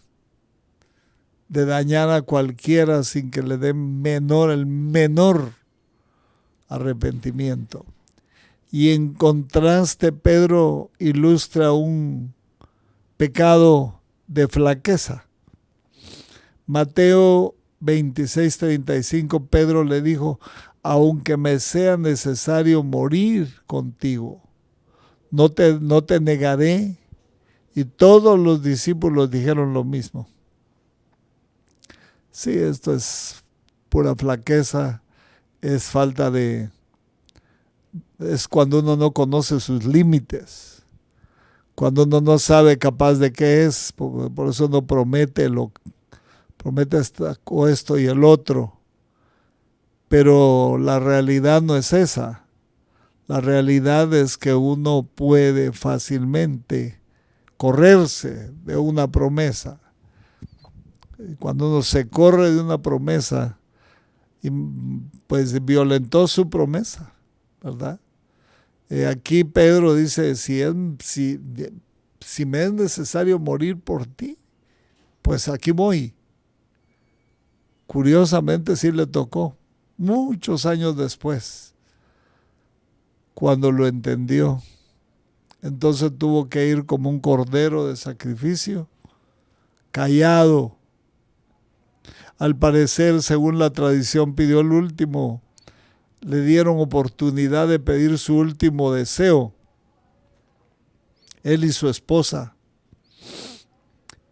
dañar a cualquiera sin que le dé el menor arrepentimiento. Y en contraste, Pedro ilustra un pecado de flaqueza. Mateo 26:35, Pedro le dijo: aunque me sea necesario morir contigo, no te negaré. Y todos los discípulos dijeron lo mismo. Sí, esto es pura flaqueza, es falta es cuando uno no conoce sus límites. cuando uno no sabe capaz de qué es, por eso uno promete esto y el otro, pero la realidad no es esa. La realidad es que uno puede fácilmente correrse de una promesa. Cuando uno se corre de una promesa, pues violentó su promesa, ¿verdad? Aquí Pedro dice, si me es necesario morir por ti, pues aquí voy. Curiosamente sí le tocó, muchos años después, cuando lo entendió. Entonces tuvo que ir como un cordero de sacrificio, callado. Al parecer, según la tradición, pidió el último. Le dieron oportunidad de pedir su último deseo. Él y su esposa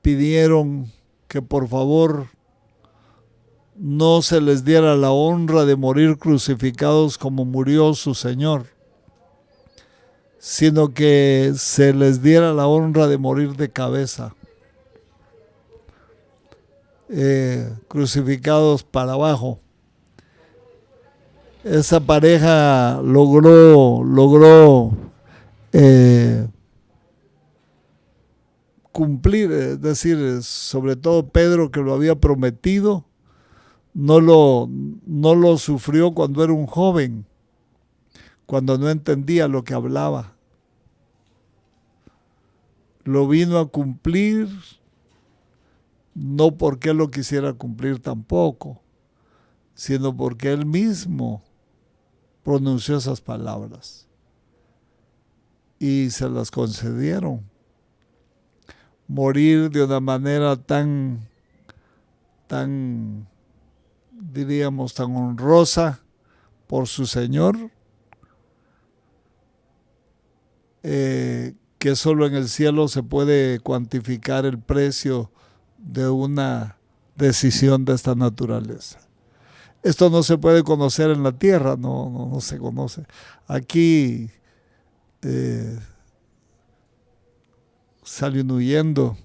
pidieron que por favor no se les diera la honra de morir crucificados como murió su Señor, sino que se les diera la honra de morir de cabeza, crucificados para abajo. Esa pareja logró cumplir, es decir, sobre todo Pedro, que lo había prometido, no lo sufrió cuando era un joven, cuando no entendía lo que hablaba. Lo vino a cumplir, no porque él lo quisiera cumplir tampoco, sino porque él mismo pronunció esas palabras y se las concedieron. Morir de una manera tan, diríamos, tan honrosa por su Señor, que solo en el cielo se puede cuantificar el precio de una decisión de esta naturaleza. Esto no se puede conocer en la tierra, no se conoce. Aquí salió huyendo.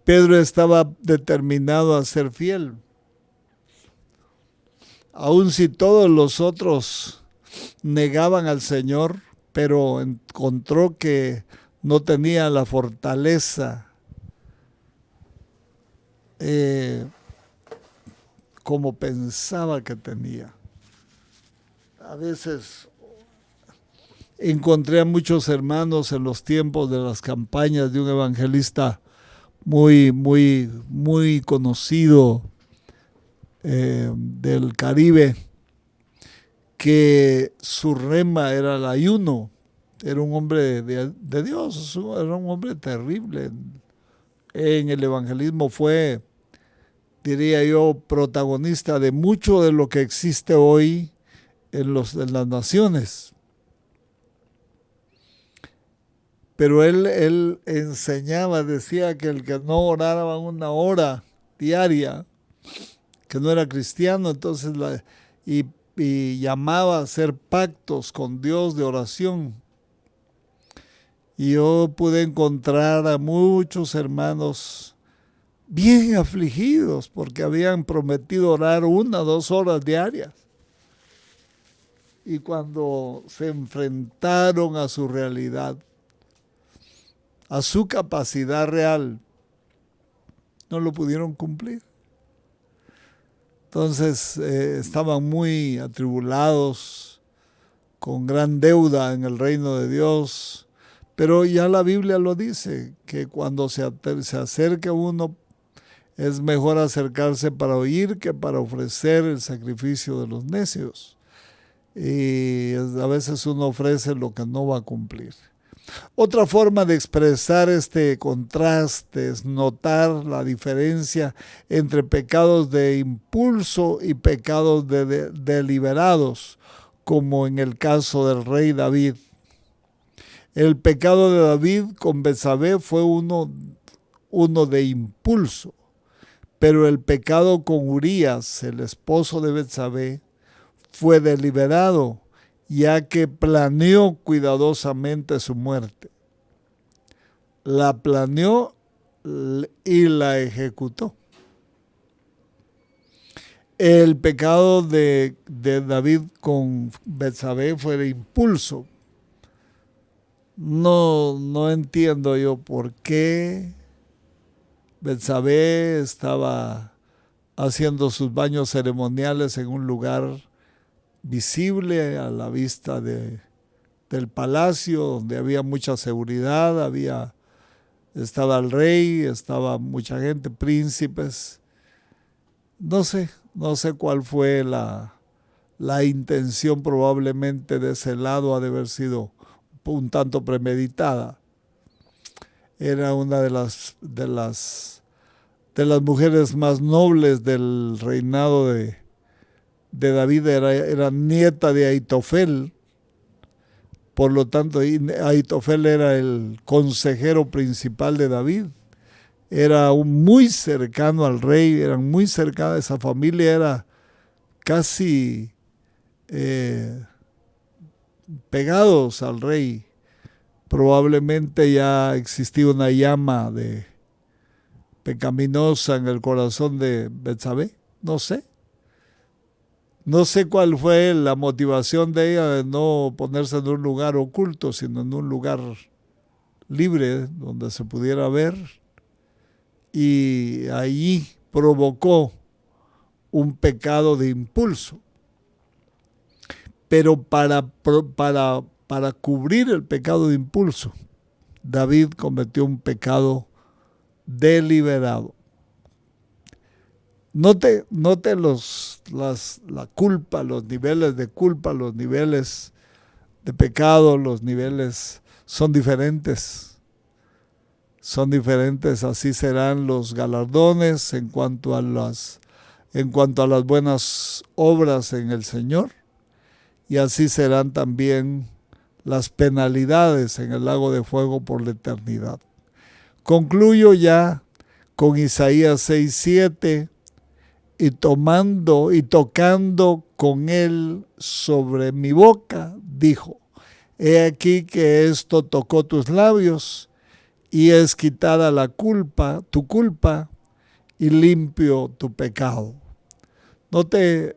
Pedro estaba determinado a ser fiel. Aun si todos los otros negaban al Señor, pero encontró que no tenía la fortaleza como pensaba que tenía. A veces encontré a muchos hermanos en los tiempos de las campañas de un evangelista muy conocido del Caribe, que su rema era el ayuno. Era un hombre de Dios, era un hombre terrible. En el evangelismo fue, diría yo, protagonista de mucho de lo que existe hoy en las naciones. Pero él enseñaba, decía que el que no oraba una hora diaria, que no era cristiano, entonces y llamaba a hacer pactos con Dios de oración. Y yo pude encontrar a muchos hermanos bien afligidos porque habían prometido orar 1 o 2 horas diarias. Y cuando se enfrentaron a su realidad, a su capacidad real, no lo pudieron cumplir. Entonces estaban muy atribulados, con gran deuda en el reino de Dios. Pero ya la Biblia lo dice, que cuando se acerca uno, es mejor acercarse para oír que para ofrecer el sacrificio de los necios. Y a veces uno ofrece lo que no va a cumplir. Otra forma de expresar este contraste es notar la diferencia entre pecados de impulso y pecados deliberados, como en el caso del rey David. El pecado de David con Betsabé fue uno de impulso, pero el pecado con Urías, el esposo de Betsabé, fue deliberado, ya que planeó cuidadosamente su muerte. la planeó y la ejecutó. El pecado de David con Betsabé fue de impulso. No entiendo yo por qué Betsabé estaba haciendo sus baños ceremoniales en un lugar visible a la vista del palacio, donde había mucha seguridad, estaba el rey, estaba mucha gente, príncipes. No sé cuál fue la intención probablemente de ese lado, ha de haber sido un tanto premeditada. Era una de las mujeres más nobles del reinado de David, era nieta de Ahitofel. Por lo tanto, Ahitofel era el consejero principal de David. Era muy cercano al rey, eran muy cercanos, esa familia era casi pegados al rey. Probablemente ya existía una llama pecaminosa en el corazón de Betsabé, no sé. No sé cuál fue la motivación de ella de no ponerse en un lugar oculto, sino en un lugar libre donde se pudiera ver. Y allí provocó un pecado de impulso. Pero para cubrir el pecado de impulso, David cometió un pecado deliberado. Note la culpa, los niveles de culpa, los niveles de pecado, los niveles son diferentes. Son diferentes, así serán los galardones en cuanto a las buenas obras en el Señor, y así serán también las penalidades en el lago de fuego por la eternidad. Concluyo ya con Isaías 6:7, y tomando y tocando con él sobre mi boca, dijo: he aquí que esto tocó tus labios, y es quitada tu culpa, y limpio tu pecado. Note,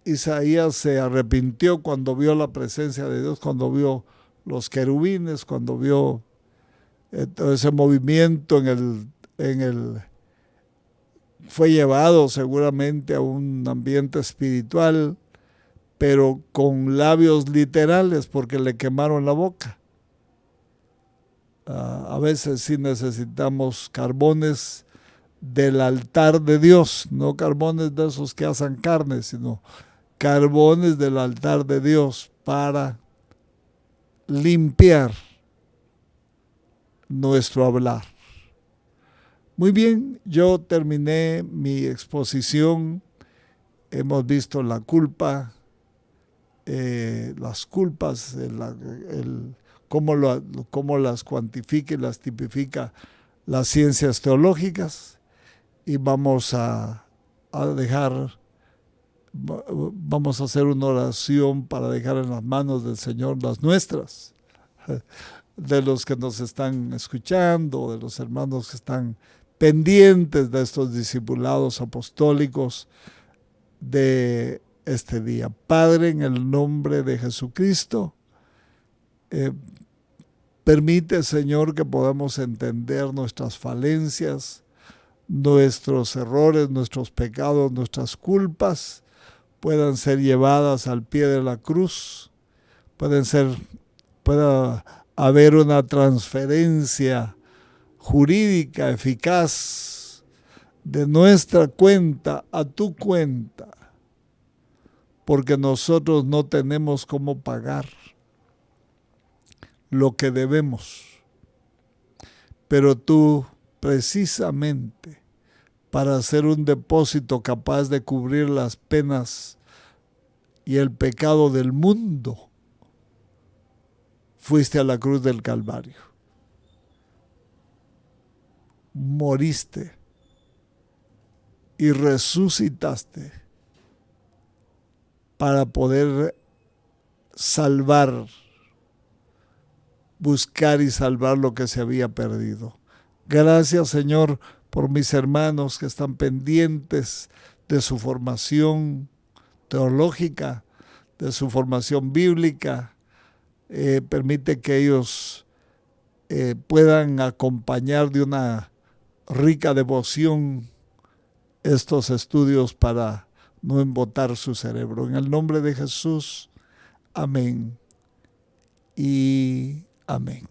Isaías se arrepintió cuando vio la presencia de Dios, cuando vio los querubines, cuando vio todo ese movimiento fue llevado seguramente a un ambiente espiritual, pero con labios literales, porque le quemaron la boca. A veces sí necesitamos carbones del altar de Dios, no carbones de esos que hacen carne, sino carbones del altar de Dios para limpiar nuestro hablar. Muy bien, yo terminé mi exposición. Hemos visto la culpa, las culpas, cómo las cuantifica y las tipifica las ciencias teológicas, y vamos a hacer una oración para dejar en las manos del Señor las nuestras, de los que nos están escuchando, de los hermanos que están pendientes de estos discipulados apostólicos de este día. Padre, en el nombre de Jesucristo, permite, Señor, que podamos entender nuestras falencias, nuestros errores, nuestros pecados, nuestras culpas, puedan ser llevadas al pie de la cruz, pueda haber una transferencia jurídica eficaz de nuestra cuenta a tu cuenta, porque nosotros no tenemos cómo pagar lo que debemos, pero tú, precisamente para hacer un depósito capaz de cubrir las penas y el pecado del mundo, fuiste a la cruz del Calvario, moriste y resucitaste para poder salvar buscar y salvar lo que se había perdido. Gracias, Señor, por mis hermanos que están pendientes de su formación teológica, de su formación bíblica. Permite que ellos puedan acompañar de una rica devoción estos estudios para no embotar su cerebro. En el nombre de Jesús, amén y amén.